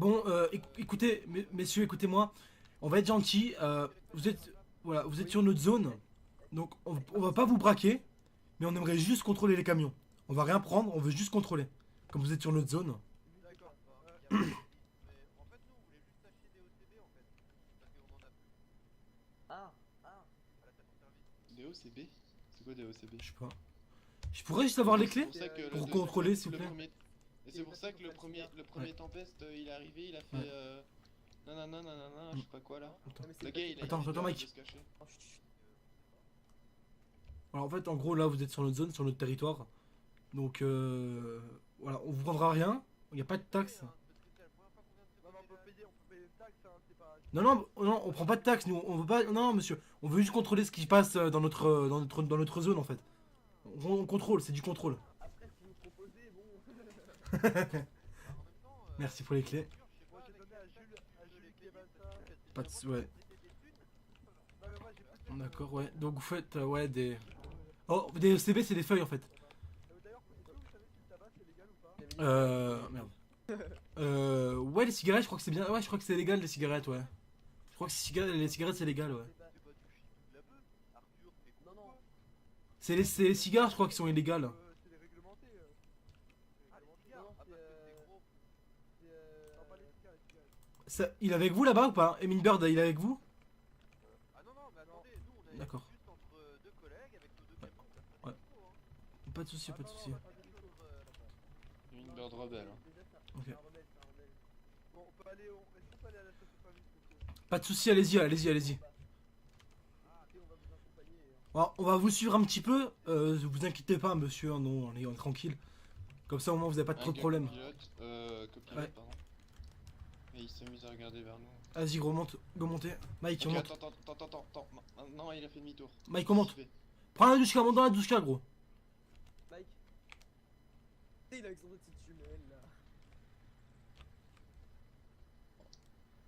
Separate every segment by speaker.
Speaker 1: Bon, écoutez, messieurs, écoutez-moi. On va être gentil. Vous êtes sur notre zone. Donc, on va pas vous braquer. Mais on aimerait juste contrôler les camions. On va rien prendre, on veut juste contrôler. Comme vous êtes sur notre zone.
Speaker 2: D'accord. Y a pas de souci. Mais en fait, nous, on voulait juste acheter des OCB en fait. Parce qu'on en a plus
Speaker 3: Ah, ah.
Speaker 2: à la station service.
Speaker 4: Des OCB? C'est quoi des OCB?
Speaker 1: Je sais pas. Je pourrais juste avoir les
Speaker 4: C'est
Speaker 1: clés
Speaker 4: pour ça que
Speaker 1: pour
Speaker 4: le
Speaker 1: contrôler,
Speaker 4: deuxième-
Speaker 1: s'il vous
Speaker 4: le
Speaker 1: plaît.
Speaker 4: premier- Et c'est pour ça que le premier
Speaker 1: Ouais.
Speaker 4: Tempest, il est arrivé, il a fait
Speaker 1: Ouais.
Speaker 4: nanana, nanana, je sais pas quoi là.
Speaker 1: Attends.
Speaker 4: Le gars, il a
Speaker 1: Attends,
Speaker 4: il a
Speaker 1: attends,
Speaker 4: peur
Speaker 1: Mike.
Speaker 4: de se cacher.
Speaker 3: Oh, chut, chut.
Speaker 1: Alors, en fait, en gros, là, vous êtes sur notre zone, sur notre territoire. Donc, voilà, on vous prendra rien. Il n'y a pas de taxes.
Speaker 2: Parce que c'est la première fois qu'on vient de se
Speaker 5: Non, mais on peut payer une taxe, hein, c'est pas.
Speaker 1: Non, non, non, on prend pas de taxes, nous, on veut pas. Non, monsieur, on veut juste contrôler ce qui se passe dans notre zone en fait. On contrôle, c'est du contrôle.
Speaker 5: Après, si vous proposez, bon.
Speaker 2: En même temps,
Speaker 1: Merci pour les clés.
Speaker 5: Moi, j'ai donné à Jules qui aimait ça.
Speaker 1: Pas de. Ouais,
Speaker 5: Non, mais moi, j'ai plus de thunes.
Speaker 1: d'accord, ouais. Donc vous faites, ouais, des. Oh, des ECB, c'est des feuilles en fait.
Speaker 5: D'ailleurs, est-ce que vous savez si le tabac c'est légal ou pas?
Speaker 1: Merde. Ouais, les cigarettes, je crois que c'est bien. Ouais, je crois que c'est légal les cigarettes, ouais. Je crois que les cigarettes, c'est légal, ouais.
Speaker 5: C'est pas-
Speaker 2: c'est pas du shit ou de la beuh. Arthur, t'es
Speaker 3: Non, non.
Speaker 1: C'est les cigares, je crois, qui sont illégales.
Speaker 5: C'est les réglementés.
Speaker 2: Ah, les
Speaker 5: Réglementés.
Speaker 2: cigares.
Speaker 5: Non,
Speaker 2: Ah,
Speaker 5: c'est,
Speaker 2: parce que t'es gros.
Speaker 5: Non, pas les cigares, les cigarettes.
Speaker 1: Il est avec vous là-bas ou pas? Emin Bird, il est avec vous?
Speaker 2: Ah non, non, mais attendez, nous on a
Speaker 1: D'accord.
Speaker 2: juste entre deux collègues avec nos deux
Speaker 1: Ouais.
Speaker 2: camions. Personne
Speaker 1: Ouais.
Speaker 2: n'est gros, hein.
Speaker 1: Pas de soucis, pas de soucis.
Speaker 4: Une bird rebelle. Hein.
Speaker 5: Déjà,
Speaker 1: Ok.
Speaker 5: c'est un rebelle, c'est un rebelle. Bon, est-ce qu'on peut aller à la station service, monsieur?
Speaker 1: Pas de soucis, allez-y, allez-y, allez-y.
Speaker 5: Ah, ok, on va vous accompagner.
Speaker 1: Alors, on va vous suivre un petit peu. Vous inquiétez pas, monsieur. Non, on est tranquille. Comme ça, au moins, vous avez pas trop de problèmes.
Speaker 4: Copilote,
Speaker 1: Ouais.
Speaker 4: pardon. Et il s'amuse à regarder vers nous.
Speaker 1: Vas-y, gros, monte. Go monter. Mike, on
Speaker 4: Ok,
Speaker 1: monte.
Speaker 4: attends. Non, il a fait demi-tour.
Speaker 1: Mike, on monte.
Speaker 4: Qu'est-ce qu'il fait?
Speaker 1: Prends la douche, monte dans la douche, gros.
Speaker 3: Mike. Il est avec son petite jumelle là.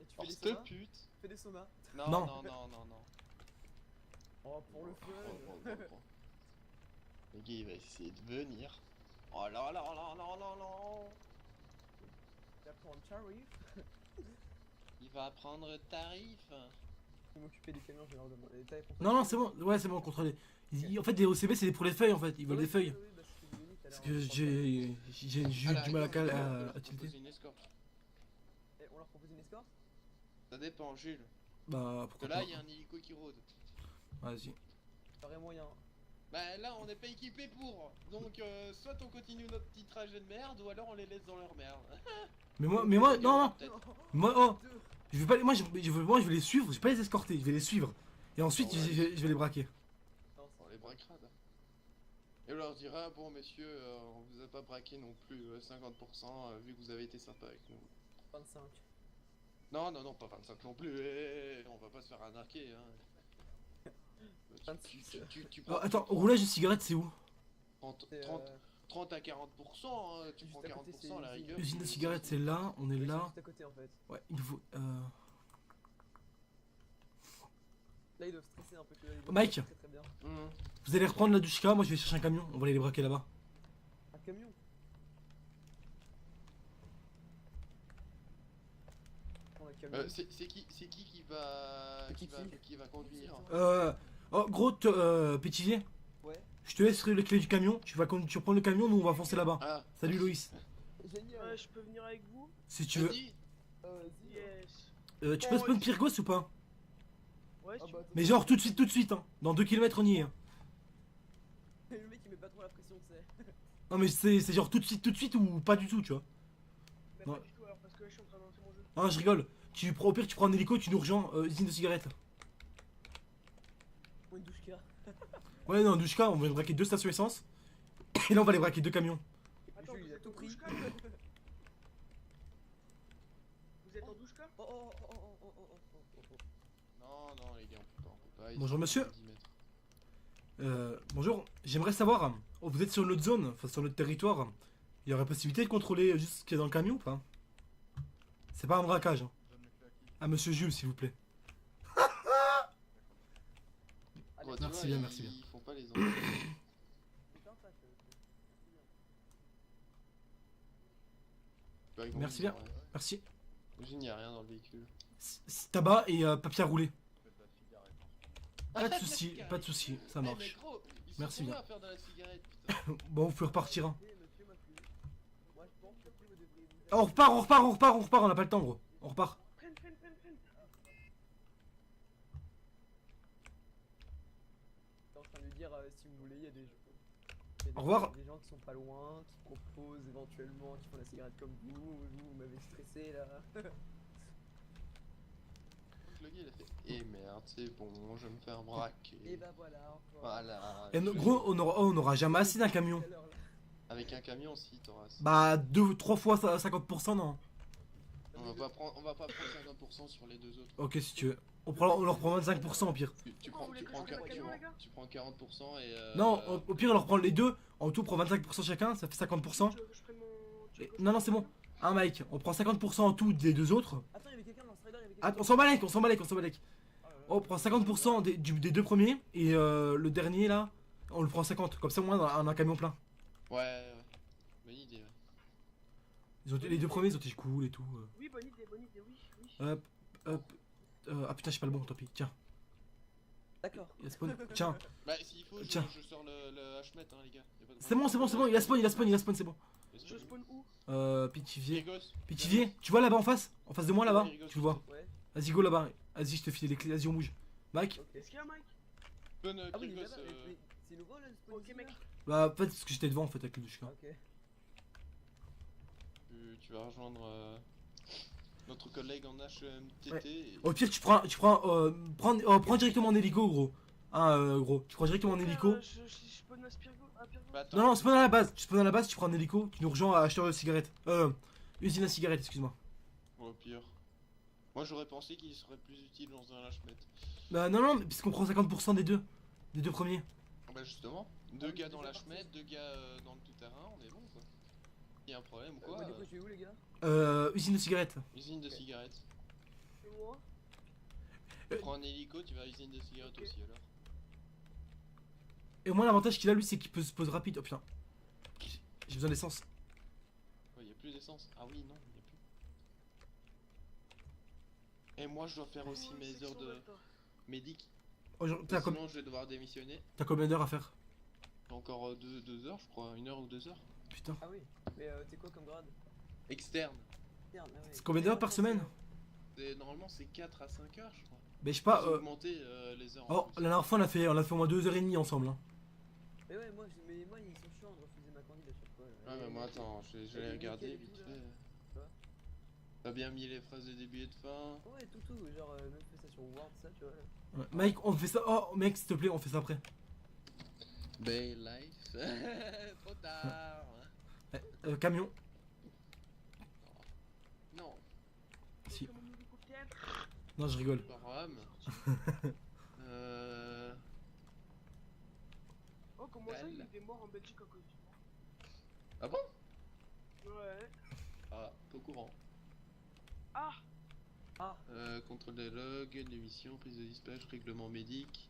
Speaker 3: Et tu fais
Speaker 4: Oh,
Speaker 3: des
Speaker 4: cette
Speaker 3: somas?
Speaker 4: pute!
Speaker 3: Fais des somas.
Speaker 4: Non,
Speaker 1: Non.
Speaker 4: non.
Speaker 3: Oh, pour le fun.
Speaker 4: Le gars, il va essayer de venir. Oh là là.
Speaker 3: Tu vas prendre Charlie.
Speaker 4: Il va prendre le tarif.
Speaker 3: Pour m'occuper du camion, je vais leur demander des détails pour ça.
Speaker 1: Non, non, c'est bon. Ouais, c'est bon, contrôlé. En fait, des OCB, c'est pour les feuilles, en fait. Ils veulent des feuilles.
Speaker 3: Oui, bah, c'est ce que vous avez dit tout à
Speaker 1: Parce
Speaker 3: l'heure,
Speaker 1: que j'ai eu du mal à tilter.
Speaker 4: C'est une escorte.
Speaker 3: Et on leur propose une escorte?
Speaker 4: Ça dépend, Jules.
Speaker 1: Bah,
Speaker 4: Parce que
Speaker 1: pourquoi
Speaker 4: là,
Speaker 1: pas.
Speaker 4: il y a un hélico qui rôde.
Speaker 1: Vas-y.
Speaker 3: Pareil moyen.
Speaker 4: Bah là, on n'est pas équipé pour. Donc, soit on continue notre petit trajet de merde, ou alors on les laisse dans leur merde.
Speaker 1: Mais moi, non, non.
Speaker 4: Peut-être.
Speaker 1: Moi, oh. Je vais pas, moi, je vais les suivre. Je vais pas les escorter. Je vais les suivre. Et ensuite,
Speaker 4: Oh, ouais.
Speaker 1: je vais les braquer.
Speaker 3: Non,
Speaker 4: On les braquera. Là. Et on leur dira, bon messieurs, on vous a pas braqué non plus 50% vu que vous avez été sympa avec nous.
Speaker 3: 25.
Speaker 4: Non, pas 25 non plus, on va pas se faire arnaquer. Hein.
Speaker 3: 26.
Speaker 4: Tu
Speaker 1: Oh, attends, roulage de cigarette, c'est où?
Speaker 4: 30,
Speaker 3: C'est,
Speaker 4: 30 à 40%, hein, tu
Speaker 3: juste
Speaker 4: prends
Speaker 3: à côté,
Speaker 4: 40% à la
Speaker 3: c'est
Speaker 4: rigueur.
Speaker 1: Usine de cigarette, c'est là. On est
Speaker 3: oui, c'est
Speaker 1: là.
Speaker 3: juste à côté en fait.
Speaker 1: Ouais, il nous faut.
Speaker 3: Là, ils doivent stresser un peu. Que là, ils doivent
Speaker 1: Mike.
Speaker 3: très très bien.
Speaker 4: Mhm.
Speaker 1: Vous allez reprendre la douchka. Moi, je vais chercher un camion. On va aller les braquer là-bas.
Speaker 3: Un camion. Prends le camion.
Speaker 4: C'est qui va
Speaker 3: C'est
Speaker 4: qui va conduire?
Speaker 1: Oh, gros, Pétivier.
Speaker 3: Ouais.
Speaker 1: Je te laisse les clés du camion. Tu vas prendre le camion. Nous, on va foncer là-bas.
Speaker 4: Ah,
Speaker 1: Salut, Loïs.
Speaker 3: Génial.
Speaker 6: Ouais, je peux venir avec vous?
Speaker 1: Si tu veux.
Speaker 4: vas-y.
Speaker 3: Vas-y.
Speaker 6: Yes.
Speaker 1: Tu peux spawn Pyrgos ou pas?
Speaker 6: Ouais,
Speaker 3: Ah
Speaker 6: si
Speaker 3: bah,
Speaker 6: tu
Speaker 3: attends.
Speaker 1: Mais genre tout de suite. Hein. Dans 2 km, on y est. Hein.
Speaker 3: Le mec il met pas trop la pression, tu sais.
Speaker 1: Non, mais c'est genre tout de suite ou pas du tout, tu vois.
Speaker 6: Mais
Speaker 1: Non.
Speaker 6: pas du tout alors, parce que là, je suis en train de lancer mon jeu.
Speaker 1: Non, je rigole. Au pire, tu prends un hélico, tu nous rejoins. Usine de cigarettes.
Speaker 3: Ou une douche K.
Speaker 1: Ouais, non, douchka, on va braquer 2 stations essence. Et là, on va aller braquer 2 camions.
Speaker 6: Attends,
Speaker 3: Jules,
Speaker 6: vous
Speaker 3: il a
Speaker 6: êtes
Speaker 3: tout
Speaker 6: en
Speaker 3: pris.
Speaker 6: douche-ca Vous êtes en douche-ca
Speaker 3: Oh oh oh oh oh oh oh oh.
Speaker 4: Non, les gars, on peut pas. ils
Speaker 1: Bonjour,
Speaker 4: sont
Speaker 1: monsieur.
Speaker 4: à 10 mètres.
Speaker 1: Bonjour. J'aimerais savoir, vous êtes sur notre zone, enfin sur notre territoire. Il y aurait possibilité de contrôler juste ce qu'il y a dans le camion ou pas? C'est pas un braquage. Hein. Ah, monsieur Jules, s'il vous plaît.
Speaker 3: Allez,
Speaker 4: Ouais, tu
Speaker 1: merci
Speaker 4: vois,
Speaker 1: bien,
Speaker 4: ils-
Speaker 1: merci bien.
Speaker 4: Ils font pas les enfants.
Speaker 3: putain, ça, c'est bien.
Speaker 1: Merci bien. Merci.
Speaker 4: Il n'y a rien dans le véhicule.
Speaker 1: Tabac et papier à rouler.
Speaker 5: Faites de la cigarette.
Speaker 1: Pas de
Speaker 4: la
Speaker 1: soucis,
Speaker 4: cigarette.
Speaker 1: pas de soucis, ça
Speaker 4: Eh, mais
Speaker 1: marche.
Speaker 4: gros, ils
Speaker 1: Merci
Speaker 4: sont
Speaker 1: bien.
Speaker 4: à faire de la cigarette, putain.
Speaker 1: Bon, vous pouvez repartir. Hein.
Speaker 3: Monsieur m'a plu. Moi je pense que plus vous devriez vous.
Speaker 1: On repart, on n'a pas le temps, gros. On repart.
Speaker 6: Prenne.
Speaker 3: J'étais en train de lui dire si vous voulez, il y a des gens.
Speaker 1: Au revoir.
Speaker 3: Des gens qui sont pas loin, qui proposent éventuellement, qui font la cigarette comme vous m'avez stressé là.
Speaker 4: Le gars il a fait. Eh merde, c'est bon, je vais me faire braquer.
Speaker 3: Et bah voilà, encore.
Speaker 4: Voilà.
Speaker 1: Et gros, on aura jamais assez d'un camion.
Speaker 3: Tout à l'heure, là.
Speaker 4: Avec un camion, si t'auras.
Speaker 1: Bah, 3 fois 50%, non.
Speaker 4: On va pas prendre 50% sur les deux autres.
Speaker 1: Ok, si tu veux. On leur prend 25% au pire.
Speaker 4: Tu
Speaker 6: Pourquoi vous voulez que je prenne le camion, les gars
Speaker 4: tu prends 40% et.
Speaker 1: Non, au pire, on leur prend les deux. En tout, on prend 25% chacun, ça fait 50%.
Speaker 6: Tu veux que je prenne mon. tu veux
Speaker 1: Et-
Speaker 6: que je
Speaker 1: non,
Speaker 6: prenne
Speaker 1: c'est
Speaker 6: mon
Speaker 1: bon. Ah, Mike, on prend 50% en tout des deux autres.
Speaker 3: Attends, il y avait quelqu'un dans ce rider, il y avait
Speaker 1: Ah,
Speaker 3: quelqu'un.
Speaker 1: on s'en bat les. On prend 50% des deux premiers. Et le dernier là, on le prend 50. Comme ça, au moins, on a un camion plein.
Speaker 4: Ouais. Bonne idée, ouais.
Speaker 1: Les deux premiers, ils ont été cool et tout.
Speaker 6: Oui, bonne idée, oui.
Speaker 1: Hop. Ah putain, j'ai pas le bon, tant pis. Tiens,
Speaker 3: D'accord.
Speaker 1: il a spawn. Tiens,
Speaker 4: Bah, s'il faut,
Speaker 1: Tiens.
Speaker 4: je sors le Hmet, hein, les gars. Y a pas de
Speaker 1: c'est bon, il a spawn, c'est bon.
Speaker 6: Je spawn où?
Speaker 1: Pitivier.
Speaker 4: Rigos.
Speaker 1: Pitivier, tu vois là-bas en face de moi là-bas, tu le vois.
Speaker 3: Ouais.
Speaker 1: Vas-y, go là-bas. Vas-y, je te file les clés, vas-y, on bouge. Mike,
Speaker 3: Ok.
Speaker 6: Est-ce qu'il y a un Mike?
Speaker 4: Donne
Speaker 3: Ah oui, il est
Speaker 4: Krigos,
Speaker 3: là-bas. Mais c'est nouveau là le spawn
Speaker 6: Ok,
Speaker 3: ici,
Speaker 6: mec.
Speaker 3: là
Speaker 1: bah, en fait, parce que j'étais devant en fait avec le douche.
Speaker 3: Ok.
Speaker 4: tu vas rejoindre notre collègue en HMTT.
Speaker 1: Ouais.
Speaker 4: Et...
Speaker 1: Au pire, prends directement en hélico, gros. Hein, gros, tu prends directement en hélico.
Speaker 6: Je spawn à Spirgo.
Speaker 4: Bah, attends.
Speaker 1: Non, spawn à la base. Tu spawn à la base, tu prends un hélico, tu nous rejoins à acheteur de cigarettes. Usine à cigarettes, excuse-moi.
Speaker 4: Au pire. Moi, j'aurais pensé qu'il serait plus utile dans un Hmet.
Speaker 1: Bah, non, mais puisqu'on prend 50% des deux premiers.
Speaker 4: Bah, justement. Deux gars dans l'Hmet, deux gars dans le tout-terrain, on est bon, quoi. Y a un problème ou quoi
Speaker 3: Bah, du coup, je suis où les gars?
Speaker 1: Usine de cigarettes.
Speaker 4: Usine de
Speaker 3: Ok.
Speaker 4: cigarettes.
Speaker 6: C'est moi.
Speaker 4: Tu prends un hélico, tu vas à usine de cigarettes
Speaker 6: Ok.
Speaker 4: aussi alors.
Speaker 1: Et au moins, l'avantage qu'il a, lui, c'est qu'il peut se poser rapide. Oh putain. J'ai besoin d'essence.
Speaker 4: Ouais, y a plus d'essence. Ah oui, non, y a plus. Et moi, je dois faire aussi
Speaker 6: Oh,
Speaker 4: mes
Speaker 6: section
Speaker 4: heures de
Speaker 6: Delta.
Speaker 4: médic.
Speaker 1: T'as
Speaker 4: Sinon, je vais devoir démissionner.
Speaker 1: combien d'heures à faire?
Speaker 4: J'ai encore 2 heures, je crois. 1 heure ou 2 heures.
Speaker 1: Putain.
Speaker 3: Ah oui. Mais t'es quoi comme grade?
Speaker 4: Externe.
Speaker 3: Merde, ah ouais.
Speaker 1: C'est combien d'heures par semaine?
Speaker 4: Normalement, c'est 4 à 5 heures, je crois.
Speaker 1: Ben, je sais pas.
Speaker 4: Ils ont augmenté les heures. en
Speaker 1: Oh,
Speaker 4: plus.
Speaker 1: la dernière fois, on a fait au moins 2h30 ensemble. Hein.
Speaker 3: Mais ouais, moi, ils sont chiants de refuser ma candidature quoi.
Speaker 4: Ah, mais moi, attends, je
Speaker 3: y a
Speaker 4: vais
Speaker 3: des
Speaker 4: regarder
Speaker 3: nickel et
Speaker 4: vite
Speaker 3: tout,
Speaker 4: fait.
Speaker 3: là. Quoi?
Speaker 4: T'as bien mis les phrases de début et de fin.
Speaker 3: Ouais, tout, genre même fait ça sur Word, ça, tu vois. Là.
Speaker 1: Ouais. Mike, on fait ça. Oh, mec, s'il te plaît, on fait ça après.
Speaker 4: Bay Life. Trop tard.
Speaker 1: Camion.
Speaker 4: Non,
Speaker 1: Si.
Speaker 6: Comme mon hélicoptère.
Speaker 1: Non, je rigole.
Speaker 4: pas rame.
Speaker 6: Oh, comment ça, il y a
Speaker 4: Dalle.
Speaker 6: eu des morts en Belgique à cause du mort?
Speaker 4: Ah bon?
Speaker 6: Ouais.
Speaker 4: Ah, pas au courant.
Speaker 6: Ah!
Speaker 4: Contrôle des logs, l'émission, prise de dispatch, règlement médic.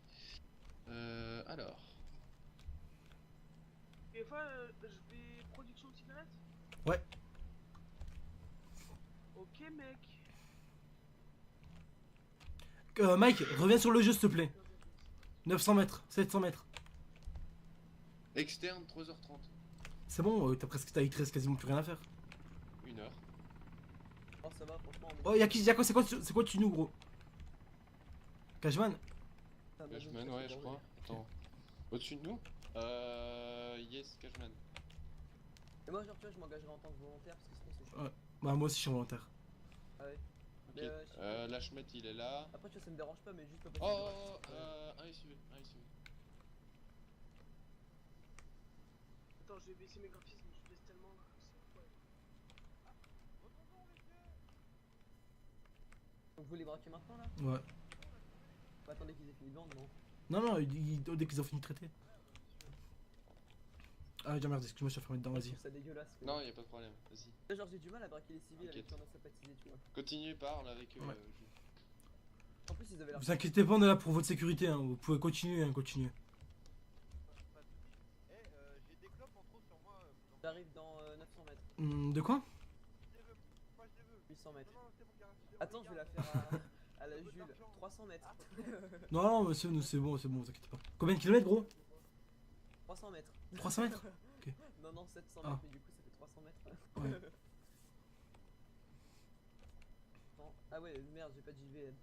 Speaker 4: Alors.
Speaker 6: Des fois, je vais production de cigarettes?
Speaker 1: Ouais.
Speaker 6: Ok, mec.
Speaker 1: Mike, reviens sur le jeu, s'il te plaît. 900 mètres, 700 mètres.
Speaker 4: Externe, 3h30.
Speaker 1: C'est bon, il te reste quasiment plus rien à faire.
Speaker 4: 1 heure.
Speaker 3: Oh, ça va, franchement.
Speaker 1: Oh, y'a quoi, c'est quoi tu nous, gros? Cashman?
Speaker 3: Ça va,
Speaker 4: Cashman,
Speaker 3: donc,
Speaker 4: ouais,
Speaker 3: c'est
Speaker 4: je
Speaker 3: bon,
Speaker 4: crois. Attends. Au-dessus de nous? Yes, Cashman.
Speaker 3: Et moi, genre, tu vois, je m'engagerai en tant que volontaire parce que sinon c'est chiant.
Speaker 1: Ouais. Bah, moi aussi, je suis volontaire.
Speaker 3: Ah ouais.
Speaker 4: Ok.
Speaker 3: Mais, je sais pas.
Speaker 4: L'Hmet, il est là.
Speaker 3: Après, tu vois, ça me dérange pas, mais juste pas passer.
Speaker 4: Oh,
Speaker 3: devant.
Speaker 4: un SUV, un SUV.
Speaker 6: Attends, je vais baisser mes graphismes, je baisse tellement là. C'est incroyable.
Speaker 3: Donc, vous les braquez maintenant là?
Speaker 1: Ouais.
Speaker 3: Bah, attendez qu'ils aient fini de vendre, non?
Speaker 1: Non, dès qu'ils ont fini de traiter. Ah, déjà merde, excuse-moi, je t'ai fermé dedans,
Speaker 3: Je
Speaker 1: vas-y.
Speaker 3: trouve ça dégueulasse. mais
Speaker 4: Non,
Speaker 3: bon.
Speaker 4: y a pas de problème, vas-y.
Speaker 3: Tu vois, genre, j'ai du mal à braquer les civils avec
Speaker 4: T'inquiète.
Speaker 3: tendance sympathisée, tu vois.
Speaker 4: Continue, parle avec eux.
Speaker 1: Ouais.
Speaker 3: En plus, ils avaient l'air.
Speaker 1: Vous inquiétez pas, on est là pour votre sécurité, hein. Vous pouvez continuer, hein, continuer.
Speaker 2: Pas de soucis. Eh, j'ai des clopes en trop sur moi. vous en
Speaker 3: J'arrive dans 900 mètres.
Speaker 1: De quoi?
Speaker 2: je les veux. Moi je les veux.
Speaker 3: 100 mètres.
Speaker 5: Non, c'est bon, garage.
Speaker 3: Attends, je vais la faire à la Jules. 300 mètres.
Speaker 1: Non, non, monsieur, nous, c'est bon, vous inquiétez pas. Combien de kilomètres, gros
Speaker 3: 300 mètres.
Speaker 1: 300 mètres?
Speaker 3: Non, non, 700
Speaker 1: Ah.
Speaker 3: mètres, mais du coup, ça fait 300 mètres.
Speaker 1: Ouais.
Speaker 3: Attends. Ah ouais, merde, j'ai pas de JVN.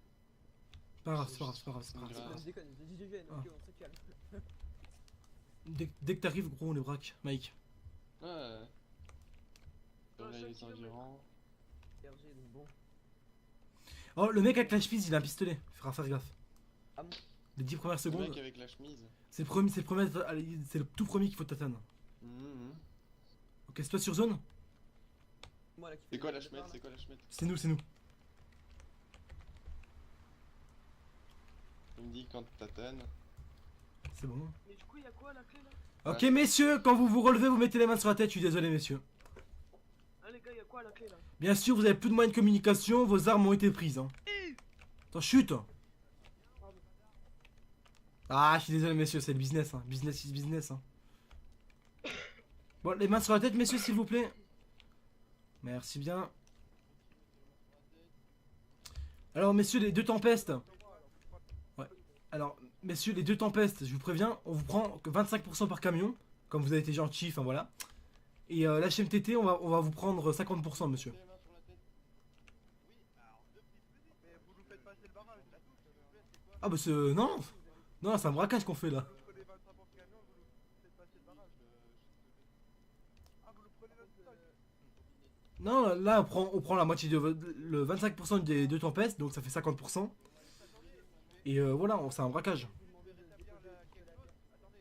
Speaker 1: Pas grave, c'est pas grave, c'est pas grave, c'est pas grave.
Speaker 4: Grave.
Speaker 3: Je déconne, j'ai dit JVN,
Speaker 1: Ah.
Speaker 3: ok, on se calme.
Speaker 1: Dès que t'arrives, gros, on les braque, Mike.
Speaker 4: Ouais.
Speaker 6: Ouais,
Speaker 4: Là,
Speaker 6: 5
Speaker 4: les
Speaker 6: kilomètres.
Speaker 4: environs.
Speaker 3: RG, donc bon.
Speaker 1: Oh, le mec avec la chemise, il a un pistolet. Il faudra faire gaffe.
Speaker 3: Ah bon?
Speaker 1: Les 10 premières
Speaker 4: Le
Speaker 1: secondes,
Speaker 4: mec avec la chemise.
Speaker 1: c'est le premier, allez, c'est le tout premier qu'il faut t'atteindre.
Speaker 4: Mhm.
Speaker 1: Ok, c'est toi sur zone?
Speaker 3: Moi là qui fais
Speaker 4: C'est quoi
Speaker 3: le
Speaker 4: la
Speaker 3: départ,
Speaker 4: chemise?
Speaker 3: là.
Speaker 4: C'est quoi la chemise?
Speaker 1: C'est nous, c'est nous.
Speaker 4: Tu me dis quand t'atteignes.
Speaker 1: C'est bon.
Speaker 6: Mais du coup, il y a quoi à la clé là?
Speaker 1: Ok, messieurs, quand vous vous relevez, vous mettez les mains sur la tête. Je suis désolé, messieurs.
Speaker 6: Ah, les gars, il y a quoi à la clé là?
Speaker 1: Bien sûr, vous avez plus de moyens de communication. Vos armes ont été prises. Hein. Attends, chute. Ah, je suis désolé, messieurs, c'est le business. Hein. Business is business. Hein. Bon, les mains sur la tête, messieurs, s'il vous plaît. Merci bien. Alors, messieurs, les deux tempestes. Ouais. Alors, messieurs, les deux tempestes, je vous préviens, on vous prend que 25% par camion. Comme vous avez été gentil, enfin voilà. Et la HMTT, on va vous prendre 50%, monsieur.
Speaker 4: Les mains sur la tête.
Speaker 2: Oui, alors deux petites minutes.
Speaker 5: Mais vous nous faites passer le barrage, la touche, s'il vous plaît, c'est quoi?
Speaker 1: Ah, bah, c'est. Non! Non, c'est un braquage qu'on fait là.
Speaker 5: Vous prenez 25 pour camion, vous nous faites passer le barrage. Ah, vous nous prenez notre stock.
Speaker 1: Non, là, on prend la moitié de le 25% des deux tempestes, donc ça fait 50%. Et voilà, c'est un braquage.
Speaker 2: Vous pouvez rétablir quelque chose? Attendez,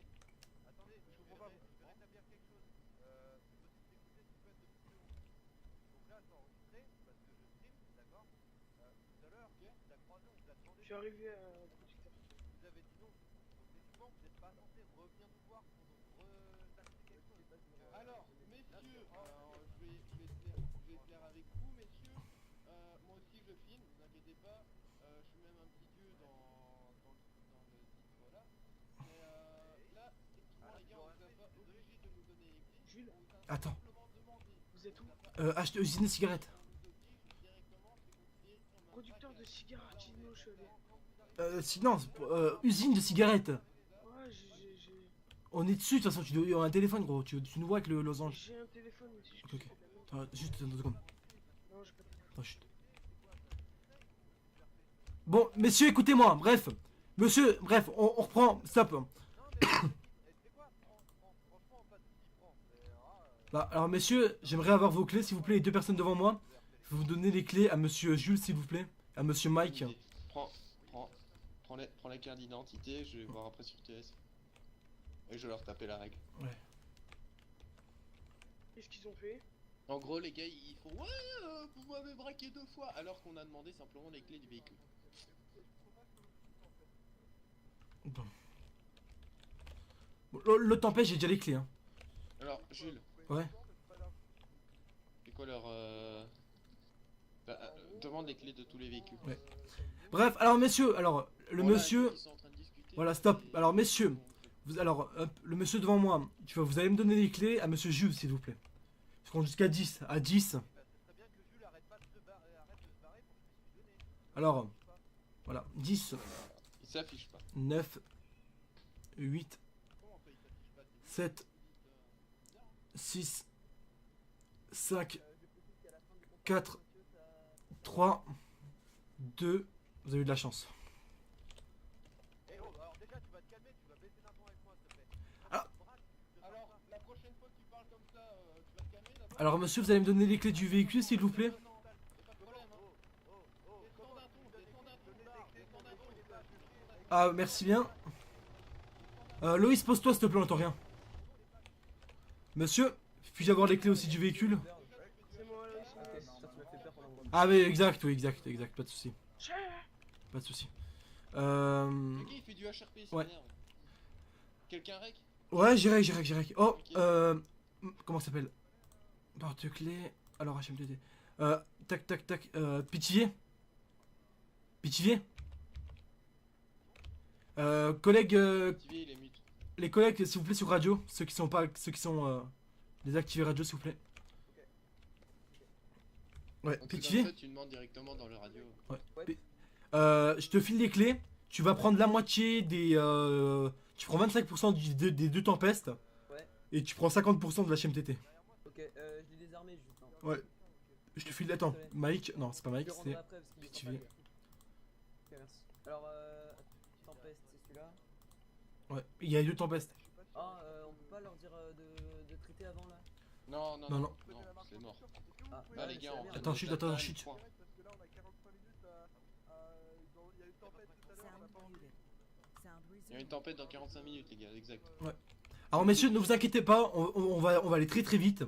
Speaker 2: attendez, je comprends pas, vous pouvez rétablir quelque chose. Possible d'écouter s'il vous plaît 2 petites secondes. Donc là, c'est enregistré, parce que je stream, d'accord? Tout à l'heure, on vous a croisé, on vous a demandé.
Speaker 6: Je suis arrivé à producteur.
Speaker 2: Vous avez dit non. Donc techniquement, vous n'êtes pas censé revenir nous voir pour nous retester quelque chose.
Speaker 4: Alors, messieurs, je vais être clair avec vous, messieurs. Moi aussi, je filme, ne vous inquiétez pas. Je suis même un petit dieu dans le titre, voilà. Mais là, techniquement, les gars, on vous a pas obligé de nous donner les clés.
Speaker 6: Jules,
Speaker 4: On vous a
Speaker 1: Attends.
Speaker 4: simplement demandé.
Speaker 6: vous êtes où?
Speaker 1: Acheter usine de cigarettes.
Speaker 4: On nous oblige directement, c'est compliqué. Si on a
Speaker 6: Producteur
Speaker 4: pas
Speaker 6: de cigares, Gino, je suis allé.
Speaker 1: Sinon, usine de cigarettes.
Speaker 6: Ouais, j'ai.
Speaker 1: On est dessus, de toute façon, tu dois avoir un téléphone, gros. Tu nous vois avec le losange.
Speaker 6: J'ai un téléphone, mais si je
Speaker 1: Ok, ok.
Speaker 6: fais de la merde.
Speaker 1: Attends, juste 2 secondes.
Speaker 6: Non, j'ai pas de téléphone.
Speaker 1: Attends, chut. Bon, messieurs, écoutez-moi. Bref. Monsieur, bref, on reprend. Stop.
Speaker 2: Non, mais c'est quoi? Franchement, pas de soucis, prends.
Speaker 1: Bah, alors, messieurs, j'aimerais avoir vos clés, s'il vous plaît, les deux personnes devant moi. Je vais vous donner les clés à monsieur Jules, s'il vous plaît. À monsieur Mike.
Speaker 4: Prends la carte d'identité, je vais voir après sur TS. Et je vais leur taper la règle.
Speaker 6: Qu'est-ce qu'ils ont fait?
Speaker 4: En gros, les gars, ils font ouais, vous m'avez braqué 2 fois, alors qu'on a demandé simplement les clés du véhicule.
Speaker 1: Bon. Bon, le tempête, j'ai déjà les clés. Hein.
Speaker 4: Alors, Jules,
Speaker 1: Ouais.
Speaker 4: c'est quoi leur demande les clés de tous les véhicules.
Speaker 1: Ouais. Bref, alors messieurs, alors le
Speaker 4: Voilà,
Speaker 1: monsieur.
Speaker 4: ils sont en train de discuter.
Speaker 1: Voilà, stop. Alors messieurs, alors hop, le monsieur devant moi, vous allez me donner les clés à monsieur Jules, s'il vous plaît. Je compte jusqu'à 10. À 10.
Speaker 2: Bah, ce serait bien que Jules arrête de se barrer pour que je puisse lui donner.
Speaker 1: Alors, voilà, 10,
Speaker 4: Ils s'affichent pas.
Speaker 1: 9, 8,
Speaker 2: Comment ça, il s'affiche pas?
Speaker 1: 7, 6, 5, 4, 3, 2. Vous avez eu de la chance.
Speaker 2: Eh oh, alors déjà, tu vas te calmer, tu vas baisser d'un ton avec moi, s'il te plaît.
Speaker 1: Ah.
Speaker 4: Alors, la prochaine fois que tu parles comme ça, tu vas te calmer d'abord.
Speaker 1: Alors monsieur, vous allez me donner les clés du véhicule, s'il vous plaît.
Speaker 4: Non, non, y'a pas de problème, hein. Descends d'un ton, descends d'un ton.
Speaker 1: Ah, merci bien. Loïs, pose-toi, s'il te plaît, on entend rien. Monsieur, puis-je avoir les clés aussi du véhicule?
Speaker 6: C'est moi, là, ici.
Speaker 3: Ok, ça tu m'as fait peur pendant un moment.
Speaker 1: Ah oui, exact, pas de souci. Pas de souci.
Speaker 4: Le gars, il fait du HRP, il
Speaker 1: Ouais.
Speaker 4: s'énerve. Quelqu'un rec?
Speaker 1: Ouais, j'irai. Oh, comment ça s'appelle? Porte-clés. Alors, HMTT. Tac. Pithiviers. Collègues,
Speaker 4: TV, il est mute.
Speaker 1: les collègues, s'il vous plaît, sur radio. Ceux qui sont désactivés radio, s'il vous plaît. Ouais,
Speaker 7: Donc,
Speaker 1: Pétivier.
Speaker 7: en fait, tu demandes directement dans le radio.
Speaker 1: Je te file les clés. Tu vas prendre la moitié des. Tu prends 25% des deux tempestes.
Speaker 3: Ouais.
Speaker 1: Et tu prends 50% de la HMTT.
Speaker 3: Ok, je l'ai désarmé juste. Hein.
Speaker 1: Ouais. Je te file. Attends, Mike. Non, c'est pas
Speaker 3: Je
Speaker 1: Mike,
Speaker 3: le rendrai
Speaker 1: c'est.
Speaker 3: après parce qu'il me
Speaker 1: Pétivier.
Speaker 3: semble pas. Ok, merci. Alors, Tempeste, c'est celui-là.
Speaker 1: Ouais, il y a les deux tempestes.
Speaker 3: Ah, on peut pas leur dire de traiter avant là.
Speaker 7: Non, non,
Speaker 1: Non,
Speaker 7: non,
Speaker 1: non.
Speaker 7: non, c'est mort.
Speaker 3: Ah,
Speaker 7: Là, les gars, on vient de
Speaker 1: Attends, chute,
Speaker 7: mettre
Speaker 1: attends,
Speaker 7: la
Speaker 1: chute.
Speaker 7: point.
Speaker 5: Parce que là, on a 45 minutes il y a eu une tempête tout à l'heure, on a pas entendu.
Speaker 7: Il y a une tempête dans 45 minutes, les gars, exact.
Speaker 1: Alors, messieurs, ne vous inquiétez pas. On va aller très très vite.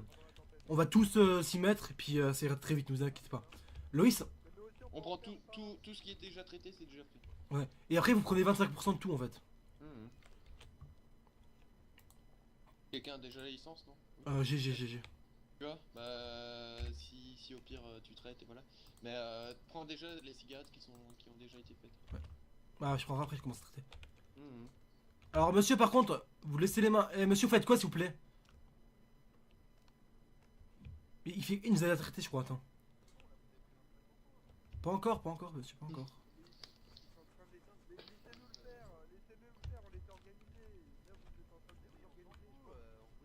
Speaker 1: On va tous s'y mettre. Et puis, ça ira très vite, ne vous inquiétez pas. Loïs.
Speaker 5: Mais nous aussi,
Speaker 7: On prend tout ce qui est déjà traité, c'est déjà fait.
Speaker 1: Ouais. Et après, vous prenez 25% de tout en fait.
Speaker 7: Mhm. Quelqu'un a déjà la licence, non?
Speaker 1: GG.
Speaker 7: Tu vois? Bah, si au pire tu traites et voilà. Mais prends déjà les cigarettes qui ont déjà été faites.
Speaker 1: Bah, je prendrai après, je commence à traiter.
Speaker 7: Mhm.
Speaker 1: Alors, monsieur, par contre, vous laissez les mains. Monsieur, faites quoi, s'il vous plaît? Il nous a traité, je crois, attends. Pas encore, monsieur, pas encore.
Speaker 5: laissez-nous le faire, on était organisés. Là, vous êtes en train de désorganiser, je crois.
Speaker 2: On vous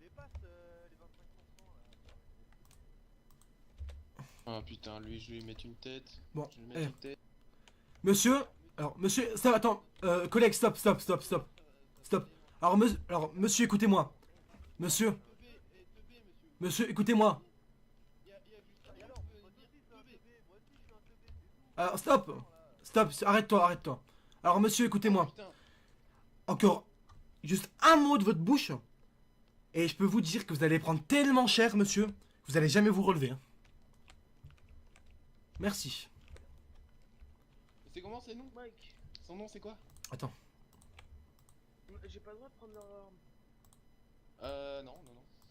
Speaker 2: les passe les 25% là.
Speaker 7: Ah putain, lui, je vais lui mettre une tête.
Speaker 1: Bon,
Speaker 7: Je vais lui mettre une tête.
Speaker 1: Monsieur, alors, monsieur, stop, attends, collègue, stop. Alors, monsieur, écoutez-moi. Monsieur, écoutez-moi. Alors, stop, arrête-toi. Alors, monsieur, écoutez-moi.
Speaker 7: Putain,
Speaker 1: Encore juste un mot de votre bouche. Et je peux vous dire que vous allez prendre tellement cher, monsieur. Vous allez jamais vous relever. Hein. Merci.
Speaker 7: c'est comment ses noms?
Speaker 6: Mike,
Speaker 7: Son nom c'est quoi?
Speaker 1: Attends.
Speaker 6: j'ai pas le droit de prendre leur arme.
Speaker 7: Non.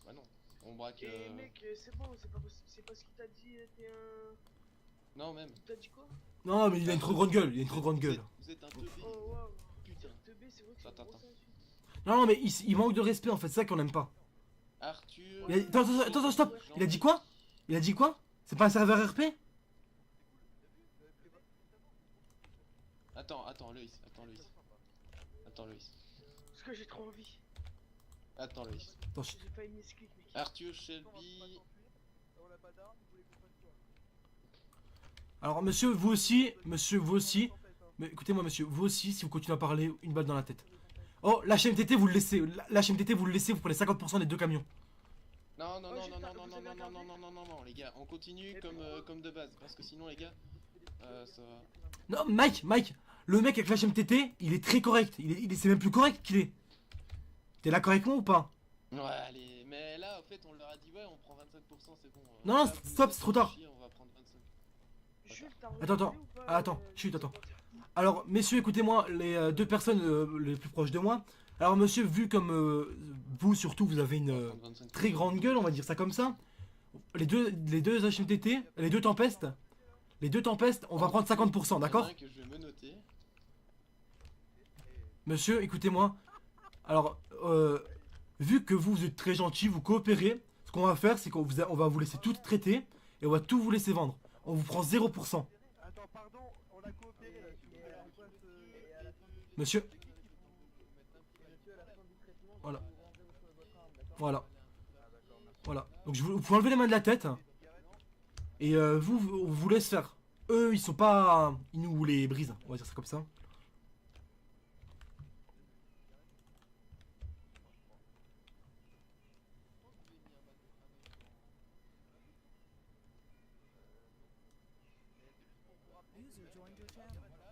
Speaker 7: Bah non. On braque.
Speaker 6: Et mec, c'est bon, c'est pas ce qu'il t'a dit, t'es un.
Speaker 7: Non, même.
Speaker 6: Il t'a dit quoi?
Speaker 1: Non, mais il a une trop grande gueule.
Speaker 7: Vous êtes un teubé.
Speaker 6: Oh waouh.
Speaker 7: Putain.
Speaker 6: Teubé, c'est vrai que c'est
Speaker 7: Attends,
Speaker 6: une grosse
Speaker 7: attends.
Speaker 6: insulte.
Speaker 1: Non, mais il manque de respect en fait. C'est ça qu'on aime pas.
Speaker 7: Arthur.
Speaker 1: Attends, stop. Il a dit quoi? C'est pas un serveur RP?
Speaker 7: Attends, Loïs.
Speaker 6: Parce que j'ai trop envie.
Speaker 7: Attends, Loïs.
Speaker 1: Attends,
Speaker 6: J'ai failli m'esquiver, mec.
Speaker 7: Arthur Shelby.
Speaker 5: On a pas d'armes, vous voulez qu'on fasse quoi?
Speaker 1: Alors, monsieur, vous aussi. Mais écoutez-moi, monsieur, vous aussi, si vous continuez à parler, une balle dans la tête. Oh, la HMTT, vous le laissez. Vous prenez 50% des deux camions.
Speaker 7: Non,
Speaker 6: Oh, j'ai pas- vous avez regardé
Speaker 7: non, les gars, on continue comme de base. Parce que sinon, les gars, ça va.
Speaker 1: Non, Mike, le mec avec la HMTT, il est très correct. C'est même plus correct qu'il est. T'es d'accord avec moi ou pas?
Speaker 7: Ouais, allez, mais là, en fait, on leur a dit, ouais, on prend 25%, c'est bon.
Speaker 1: Non,
Speaker 7: Là,
Speaker 1: stop,
Speaker 7: vous
Speaker 1: c'est trop tard.
Speaker 7: chier, on va prendre 25.
Speaker 6: Jules, t'as
Speaker 1: Attends,
Speaker 6: regardé ou pas,
Speaker 1: attends, chut, attends. Alors, messieurs, écoutez-moi, les deux personnes les plus proches de moi. Alors, monsieur, vu comme vous, surtout, vous avez
Speaker 7: On va
Speaker 1: une
Speaker 7: prendre 25%.
Speaker 1: très grande gueule, on va dire ça comme ça. Les deux HMTT, les deux tempestes, on va prendre 50%, d'accord?
Speaker 7: Il y en a un que je vais me noter.
Speaker 1: Monsieur, écoutez-moi. Alors, vu que vous êtes très gentil, vous coopérez, ce qu'on va faire, c'est qu'on va vous laisser tout traiter et on va tout vous laisser vendre. On vous prend 0%.
Speaker 5: Attends, pardon, on a coopéré là, s'il vous plaît, on passe,
Speaker 1: Monsieur,
Speaker 3: Monsieur, à la fin du traitement,
Speaker 1: Voilà.
Speaker 3: je vous rendrai votre arme, d'accord?
Speaker 1: voilà. Donc, vous pouvez enlever les mains de la tête. Et on vous laisse faire. Eux, ils sont pas. Ils nous les brisent, on va dire ça comme ça.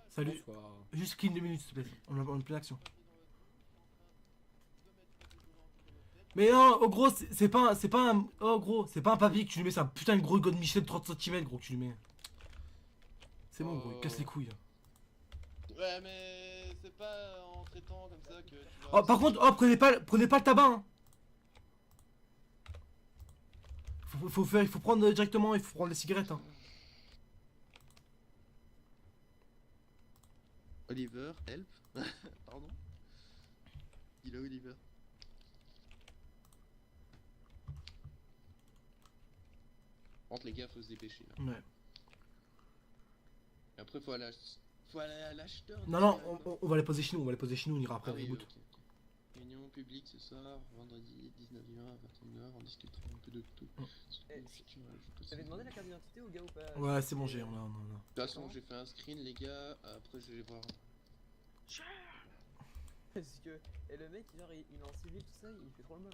Speaker 1: Salut. Juste clean 2 minutes, s'il te plaît. On a une pleine action. Mais non, oh gros, c'est pas un. Oh gros, c'est pas un papier que tu lui mets, c'est un putain de gros God Michelin de 30 cm, gros, que tu lui mets. C'est bon, gros, il casse les couilles.
Speaker 7: Ouais, mais c'est pas en traitant comme ça que tu vas.
Speaker 1: Oh, par contre, oh, prenez pas le tabac, hein. Il faut prendre directement, il faut prendre les cigarettes, hein.
Speaker 7: Oliver, help. Pardon. Il est Oliver. Entre les gars, faut se dépêcher là.
Speaker 1: Ouais.
Speaker 7: Et après, faut aller à l'acheteur.
Speaker 1: Non, non, on va les poser chez nous, on ira après
Speaker 7: Ah oui,
Speaker 1: reboot.
Speaker 7: ok. Réunion publique ce soir, vendredi 19 juin à 21h, on discutera un peu de tout.
Speaker 3: Eh, T'avais demandé la carte d'identité au gars ou pas?
Speaker 1: Ouais, c'est bon, on a.
Speaker 7: De toute façon, j'ai fait un screen, les gars. Après, je vais les voir.
Speaker 3: Parce que. Et le mec, genre, il est en civil, tout ça, il fait trop le mal.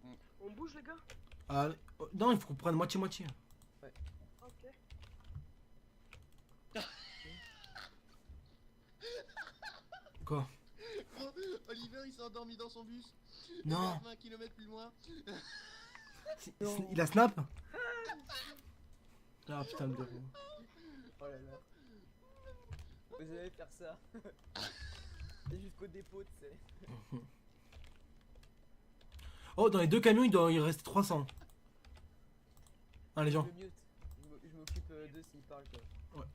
Speaker 3: Hein.
Speaker 6: On bouge, les gars?
Speaker 1: Ah, non, il faut qu'on prenne moitié-moitié.
Speaker 6: Ok.
Speaker 1: Quoi?
Speaker 7: Oh, Oliver, il s'est endormi dans son bus.
Speaker 1: Non.
Speaker 7: 20 km plus loin.
Speaker 1: Il a snap? Ah putain, le défaut.
Speaker 3: Oh là là. Vous allez faire ça. Et jusqu'au dépôt, tu sais.
Speaker 1: Oh, dans les deux camions, il reste 300. Hein, les gens.
Speaker 3: Je mute. Je m'occupe d'eux s'ils parlent, quoi.
Speaker 1: Ouais.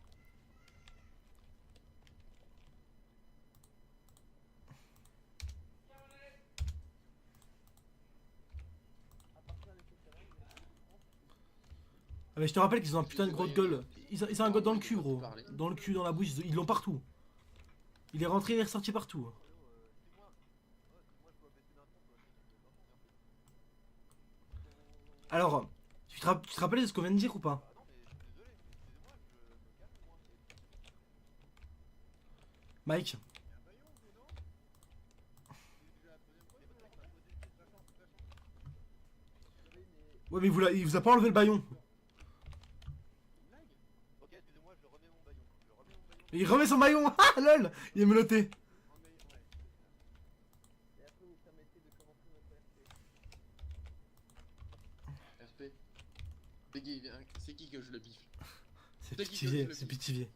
Speaker 1: Ah, mais je te rappelle qu'ils ont un putain de gros gueule. Ils ont un god dans le cul, gros. Dans le cul, dans la bouche, ils l'ont partout. Il est rentré, il est ressorti partout. Alors, tu te rappelles de ce qu'on vient de dire ou pas?
Speaker 2: Ah non, mais je suis désolé, excusez-moi, je me calme moi.
Speaker 1: Mike?
Speaker 2: Il y a un baillon, mais non. C'est déjà la troisième fois, il y a pas de temps, on a posé la chance, la chance.
Speaker 1: Ouais, mais il vous a pas enlevé le baillon.
Speaker 2: Une blague? Ok, excusez-moi, je remets mon baillon. Je remets mon baillon.
Speaker 1: Il remet son baillon. Ah lol. Il est menotté.
Speaker 2: Remets, ouais.
Speaker 3: Et après, vous permettez de commencer notre RP.
Speaker 7: RP. C'est qui que je le bifle?
Speaker 1: C'est
Speaker 7: T'as qui
Speaker 1: Pitivier,
Speaker 7: que je
Speaker 1: c'est
Speaker 7: le
Speaker 1: Pitivier.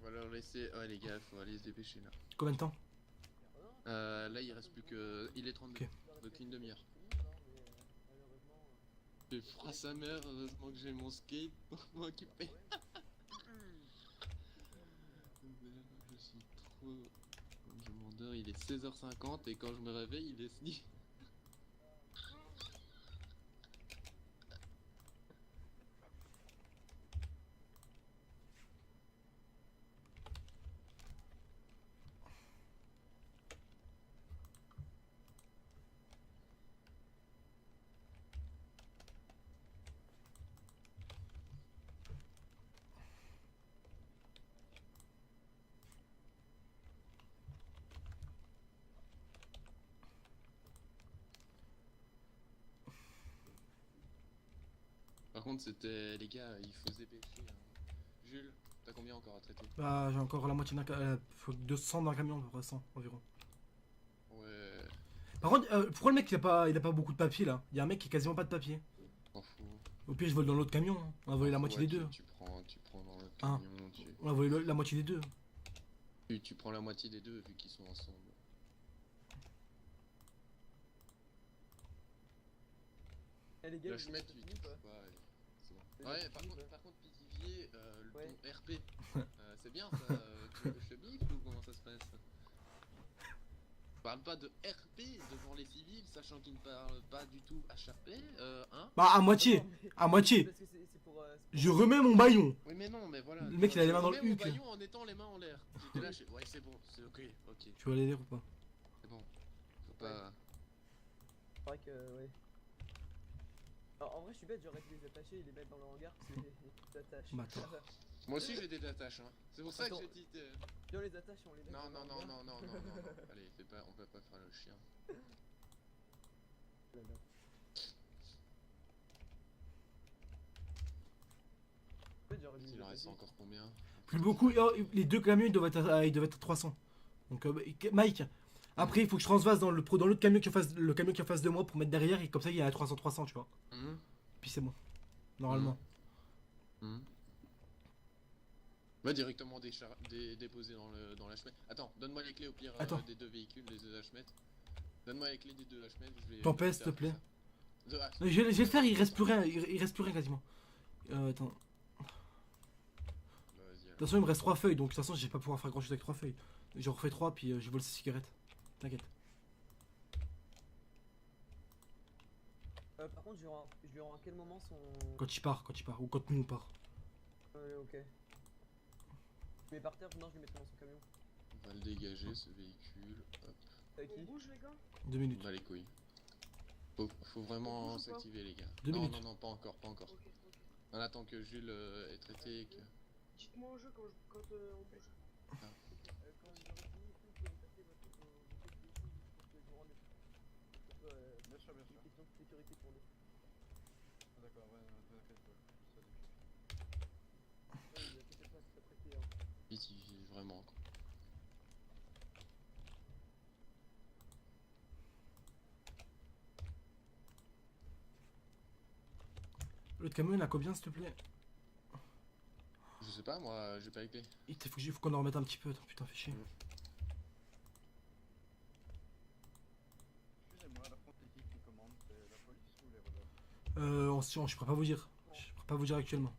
Speaker 7: On va leur laisser. Ouais, les gars, faut aller se dépêcher là.
Speaker 1: Combien de temps?
Speaker 7: Là, il reste plus que. Il est 32.
Speaker 1: Ok.
Speaker 7: Donc une demi-heure. J'ai froid sa mère, heureusement que j'ai mon skate pour m'occuper. Je suis trop. Je m'endors, il est 16h50 et quand je me réveille, il est sni. Par contre, c'était. Les gars, il faut se dépêcher. Hein. Jules, t'as combien encore à traiter?
Speaker 1: Bah, j'ai encore la moitié d'un camion. Faut 200 d'un camion, à peu près 100 environ.
Speaker 7: Ouais.
Speaker 1: Par contre, pourquoi le mec il a pas beaucoup de papier là? Il y a un mec qui a quasiment pas de papier.
Speaker 7: M'en fous.
Speaker 1: Au pire, je vole dans l'autre camion. Hein. On a volé la moitié
Speaker 7: Ouais,
Speaker 1: des deux.
Speaker 7: Tu prends dans le
Speaker 1: Hein.
Speaker 7: camion.
Speaker 1: On a volé la moitié des deux.
Speaker 7: Tu prends la moitié des deux vu qu'ils sont ensemble.
Speaker 3: Eh les gars,
Speaker 7: La
Speaker 3: vous
Speaker 7: chemette,
Speaker 3: êtes
Speaker 7: tu
Speaker 3: finis, quoi?
Speaker 7: pas, allez, c'est bon.
Speaker 3: Les
Speaker 7: Ouais,
Speaker 3: gars,
Speaker 7: par
Speaker 3: finis,
Speaker 7: contre,
Speaker 3: quoi?
Speaker 7: Pitivier,
Speaker 3: Ouais.
Speaker 7: ton RP, c'est bien ça, tu veux que je te bifle ou comment ça se passe? Parle pas de RP devant les civils, sachant qu'ils ne parlent pas du tout HRP, hein?
Speaker 1: Bah, à moitié.
Speaker 3: Non, mais-
Speaker 1: À moitié.
Speaker 3: Parce que c'est pour.
Speaker 1: Je remets mon baillon.
Speaker 7: Oui mais non, mais voilà.
Speaker 1: Le mec, il a les mains dans le
Speaker 7: huc.
Speaker 1: huc.
Speaker 7: Baillon en étant les mains en l'air. J'étais là, ouais c'est bon, c'est ok,
Speaker 1: Tu vas les lire ou pas?
Speaker 7: c'est bon. Faut pas...
Speaker 3: C'est vrai que, ouais. Alors, en vrai, je suis bête, j'aurais dû les attacher et les mettre dans le hangar parce que les petites attaches.
Speaker 1: Bâtard.
Speaker 7: Moi aussi j'ai des attaches, hein. C'est pour ça que
Speaker 3: Attends.
Speaker 7: j'ai dit...
Speaker 3: Viens, on les attache et on les met
Speaker 7: Non,
Speaker 3: dans
Speaker 7: non,
Speaker 3: le
Speaker 7: non,
Speaker 3: hangar.
Speaker 7: non, non, non, non, non. Allez, on peut pas faire le chien.
Speaker 3: En fait, j'aurais dû
Speaker 7: Il
Speaker 3: les
Speaker 7: en reste
Speaker 3: attacher.
Speaker 7: encore combien?
Speaker 1: Plus beaucoup. Oh, les deux camions, ils doivent être 300. Donc, Mike. Après, il faut que je transvase dans l'autre camion qui est le camion qui est en face de moi pour mettre derrière et comme ça il y a 300, tu vois. Puis c'est bon. Normalement.
Speaker 7: Va directement déposer dans la chemette. Attends, donne-moi les clés au pire
Speaker 1: Attends.
Speaker 7: des deux véhicules, des deux HMET. Donne-moi les clés des deux HMET, je vais...
Speaker 1: Tempête,
Speaker 7: je vais
Speaker 1: s'il te plaît.
Speaker 7: faire Ah,
Speaker 1: Je vais le faire, il reste plus rien, il reste plus rien quasiment. Attends.
Speaker 7: bah, vas-y,
Speaker 1: De toute
Speaker 7: alors.
Speaker 1: façon, il me reste 3 feuilles, donc de toute façon, je vais pas pouvoir faire grand chose avec 3 feuilles. J'en refais 3, puis je vole ces cigarettes. T'inquiète.
Speaker 3: Par contre, je lui rends à quel moment son.
Speaker 1: Quand il part, ou quand nous on part.
Speaker 3: Ok. Je mets par terre, non, je le mettrai dans son camion.
Speaker 7: On va le dégager ce véhicule. Hop,
Speaker 3: Avec
Speaker 6: On
Speaker 3: qui?
Speaker 6: bouge les gars?
Speaker 1: 2
Speaker 7: on
Speaker 1: minutes.
Speaker 7: bat les couilles. Faut vraiment
Speaker 6: bouge ou pas
Speaker 7: s'activer les gars.
Speaker 1: 2
Speaker 7: non,
Speaker 1: minutes.
Speaker 7: non, non, pas encore, pas encore.
Speaker 6: Ok, ok.
Speaker 7: On attend que Jules est traité et que.
Speaker 6: Dites-moi au jeu quand on bouge.
Speaker 3: Quand vous aurez fini, est-ce que vous pouvez me passer vos têtes de choses pour que je vous rende que ce soit
Speaker 5: Bien sûr, bien
Speaker 3: une
Speaker 5: sûr.
Speaker 3: question de sécurité pour nous.
Speaker 5: D'accord, ouais, t'inquiète pas. Ça déclenche.
Speaker 3: Ouais, ne vous inquiétez pas, c'est prêté. Hein.
Speaker 7: Vite, vraiment. Quoi.
Speaker 1: L'autre camion, il a combien, s'il te plaît?
Speaker 7: Je sais pas, moi, j'ai pas les clés.
Speaker 1: Faut qu'on en remette un petit peu. Attends, putain, fais chier.
Speaker 5: Excusez-moi, la frontière qui commande, c'est la police ou les rebelles?
Speaker 1: Je pourrais pas vous dire. Je pourrais pas vous dire actuellement.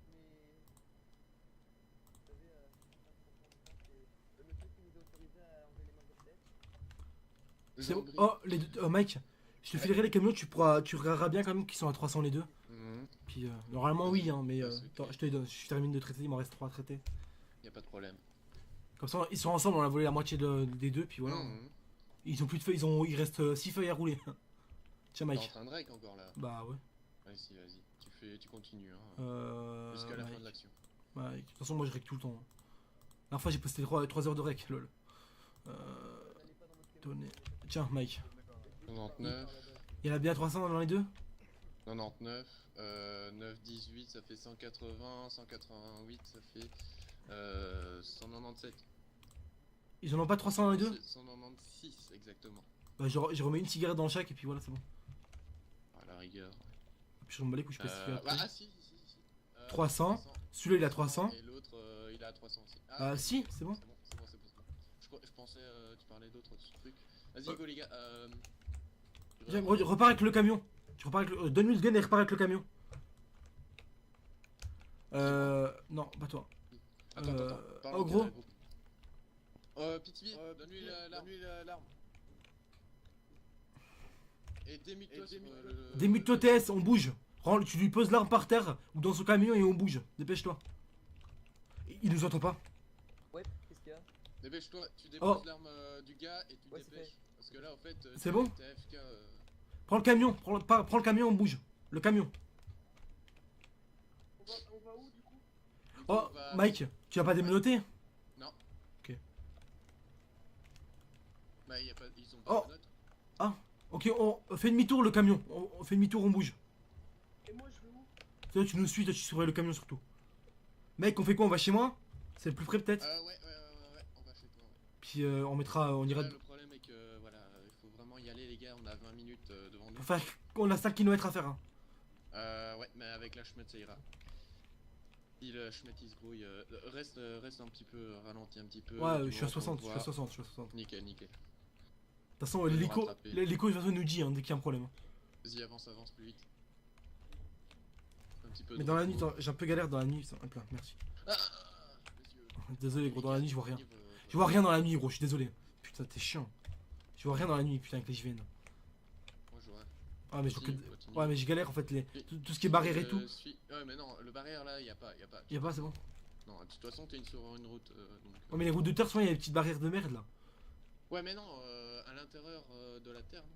Speaker 3: Mais. Vous savez, c'est le monsieur qui nous a autorisé à enlever les mains de votre tête.
Speaker 1: C'est bon.
Speaker 7: Zambri.
Speaker 1: Oh, les deux. Mike, je te filerai les camions, tu regarderas bien quand même qu'ils sont à 300 les deux.
Speaker 7: Mhm.
Speaker 1: Puis normalement, oui, hein, mais
Speaker 7: Ouais, c'est ok.
Speaker 1: attends, je te les donne. Je termine de traiter, il m'en reste 3 à traiter.
Speaker 7: Y a pas de problème.
Speaker 1: Comme ça, ils sont ensemble, on a volé la moitié des deux, puis voilà.
Speaker 7: Mhm.
Speaker 1: Ils ont plus de feuilles, il reste 6 feuilles à rouler. Tiens,
Speaker 7: T'es en
Speaker 1: Mike.
Speaker 7: train de rake encore là.
Speaker 1: Bah ouais.
Speaker 7: Vas-y. Tu continues. Hein, jusqu'à la fin de
Speaker 1: Mike.
Speaker 7: l'action.
Speaker 1: Mike. De toute façon, moi je rec tout le temps. La dernière fois, j'ai posté 3 heures de rec, lol.
Speaker 3: N'allez pas dans votre camion.
Speaker 1: Donnez. Tiens, Mike.
Speaker 5: D'accord.
Speaker 7: 99,
Speaker 1: Il y en a bien 300 dans les deux?
Speaker 7: 99, 9, 18, ça fait 180, 188, ça fait 197.
Speaker 1: Ils en ont pas 300 dans les deux?
Speaker 7: 196 exactement.
Speaker 1: Bah, je remets une cigarette dans chaque et puis voilà, c'est bon.
Speaker 7: À la rigueur.
Speaker 1: Puis je m'en bats les couilles, je passe cigarette.
Speaker 7: Ah si.
Speaker 1: 300. Celui-là, il a 300.
Speaker 7: Et l'autre, il a 300 aussi.
Speaker 1: Ah, si, c'est bon.
Speaker 7: C'est bon. Je pensais, tu parlais d'autres trucs. Vas-y, go les gars.
Speaker 1: Viens, repars avec le camion. Donne-lui le gun et repars avec le camion. Non, pas toi.
Speaker 7: Attends. Parle
Speaker 1: oh,
Speaker 7: en
Speaker 1: gros.
Speaker 7: groupe. Pitié, donne-lui l'arme. Et démute-toi sur le...
Speaker 1: Démute-toi TS, on bouge. Tu lui poses l'arme par terre ou dans son camion et on bouge. Dépêche-toi. Il nous entend pas.
Speaker 3: Ouais, qu'est-ce qu'il y a?
Speaker 7: Dépêche-toi, tu déposes l'arme du gars et tu te
Speaker 3: Ouais, c'est
Speaker 7: dépêches. Parce que là, en fait,
Speaker 1: C'est bon
Speaker 7: t'es AFK.
Speaker 1: Prends le camion, prends le camion, on bouge. Le camion.
Speaker 6: On va où du coup?
Speaker 1: Oh, Mike, tu vas pas démenoter?
Speaker 7: Non.
Speaker 1: Ok.
Speaker 7: Bah, y a pas... ils ont
Speaker 1: Oh.
Speaker 7: pas de notes.
Speaker 1: Ok, on fait demi-tour le camion. On fait demi-tour, on bouge.
Speaker 6: Et moi je vais où?
Speaker 1: Toi, tu nous suis, toi, tu surveilles le camion surtout. Mec, on fait quoi? On va chez moi? C'est le plus près peut-être?
Speaker 7: Ouais, on va chez toi. Ouais.
Speaker 1: Puis on ira.
Speaker 7: Là, le problème est que, voilà, il faut vraiment y aller, les gars. On a 20 minutes devant nous.
Speaker 1: Enfin, on a 5 km à faire. Hein.
Speaker 7: Ouais, mais avec la Schmet, ça ira. Si le Schmet il se grouille, reste un petit peu, ralenti un petit peu.
Speaker 1: Ouais,
Speaker 7: du
Speaker 1: je suis à
Speaker 7: moment qu'on
Speaker 1: 60,
Speaker 7: te
Speaker 1: je suis
Speaker 7: voit.
Speaker 1: à 60, je suis à 60.
Speaker 7: Nickel.
Speaker 1: De toute façon,
Speaker 7: On va nous
Speaker 1: l'hélico,
Speaker 7: rattraper.
Speaker 1: de toute façon, nous dit hein, dès qu'il y a un problème.
Speaker 7: Vas-y, avance plus vite. Un petit peu
Speaker 1: Mais
Speaker 7: de
Speaker 1: dans la
Speaker 7: repos.
Speaker 1: nuit, j'ai un peu galère dans la nuit. Hop là, merci.
Speaker 7: Ah, les yeux.
Speaker 1: Désolé, gros, dans la nuit, je vois rien.
Speaker 7: Arrive,
Speaker 1: Je vois rien dans la nuit, gros, je suis désolé. Putain, t'es chiant. Je vois rien dans la nuit, putain, avec les JVN.
Speaker 7: Moi, je vois.
Speaker 1: Ah, mais je vois que.
Speaker 7: Continue.
Speaker 1: Ouais, mais je galère en fait, tout ce qui est barrière et tout.
Speaker 7: Ouais, mais non, le barrière là, y a pas.
Speaker 1: Y'a pas, c'est bon.
Speaker 7: Non, de toute façon, t'es sur une route. Donc,
Speaker 1: Ouais, mais les routes de terre, souvent, il y a des petites barrières de merde là.
Speaker 7: Ouais, mais non, à l'intérieur de la terre, non.